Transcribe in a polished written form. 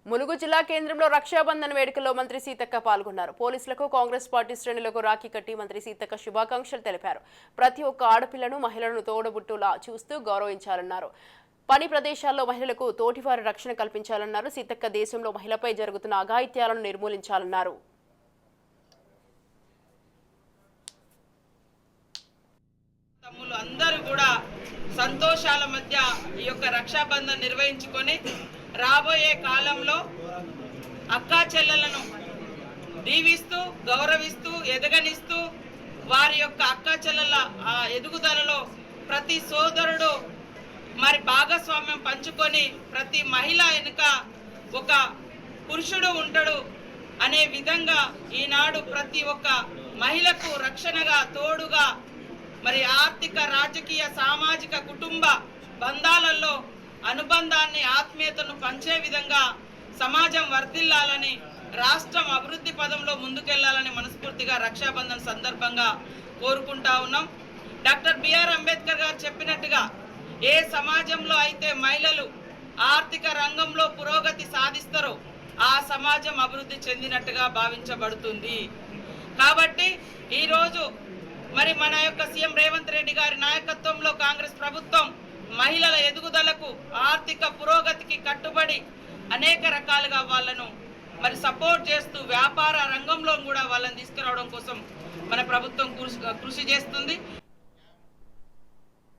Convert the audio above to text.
ములుగు జిల్లా కేంద్రంలో రక్షాబంధన్ వేడుకల్లో మంత్రి సీతక్క పాల్గొన్నారు. పోలీసులకు కాంగ్రెస్ పార్టీ శ్రేణులకు రాఖీ కట్టి మంత్రి సీతక్క శుభాకాంక్షలు తెలిపారు. ప్రతి ఒక్క ఆడపిల్లను మహిళలను తోడబుట్టులా చూస్తూ గౌరవించాలన్నారు. పని ప్రదేశాల్లో మహిళలకు తోటివారి రక్షణ కల్పించాలన్నారు. సీతక్క దేశంలో మహిళపై జరుగుతున్న అఘాయిత్యాలను నిర్మూలించాలన్నారు. అందరూ కూడా సంతోషాల మధ్య ఈ యొక్క రక్షాబంధన్ నిర్వహించుకొని రాబోయే కాలంలో అక్కా చెల్లెలను దీవిస్తూ గౌరవిస్తూ ఎదగనిస్తూ వారి యొక్క అక్కా చెల్లెల ఎదుగుదలలో ప్రతి సోదరుడు మరి భాగస్వామ్యం పంచుకొని ప్రతి మహిళ వెనుక ఒక పురుషుడు ఉంటాడు అనే విధంగా ఈనాడు ప్రతి ఒక్క మహిళకు రక్షణగా తోడుగా మరి ఆర్థిక రాజకీయ సామాజిక కుటుంబ బంధాలలో అనుబంధాన్ని ఆత్మీయతను పంచే విధంగా సమాజం వర్ధిల్లాలని రాష్ట్రం అభివృద్ధి పదంలో ముందుకెళ్లాలని మనస్ఫూర్తిగా రక్షాబంధన్ సందర్భంగా కోరుకుంటా ఉన్నాం. డాక్టర్ బిఆర్ అంబేద్కర్ గారు చెప్పినట్టుగా ఏ సమాజంలో అయితే మహిళలు ఆర్థిక రంగంలో పురోగతి సాధిస్తారో ఆ సమాజం అభివృద్ధి చెందినట్టుగా భావించబడుతుంది. కాబట్టి ఈరోజు మరి మన యొక్క సీఎం రేవంత్ రెడ్డి గారి నాయకత్వంలో కాంగ్రెస్ ప్రభుత్వం మహిళల ఎదుగుదలకు ఆర్థిక పురోగతికి కట్టుబడి అనేక రకాలుగా వాళ్ళను మరి సపోర్ట్ చేస్తూ వ్యాపార రంగంలో కూడా వాళ్ళని తీసుకురావడం కోసం మన ప్రభుత్వం కృషి చేస్తుంది.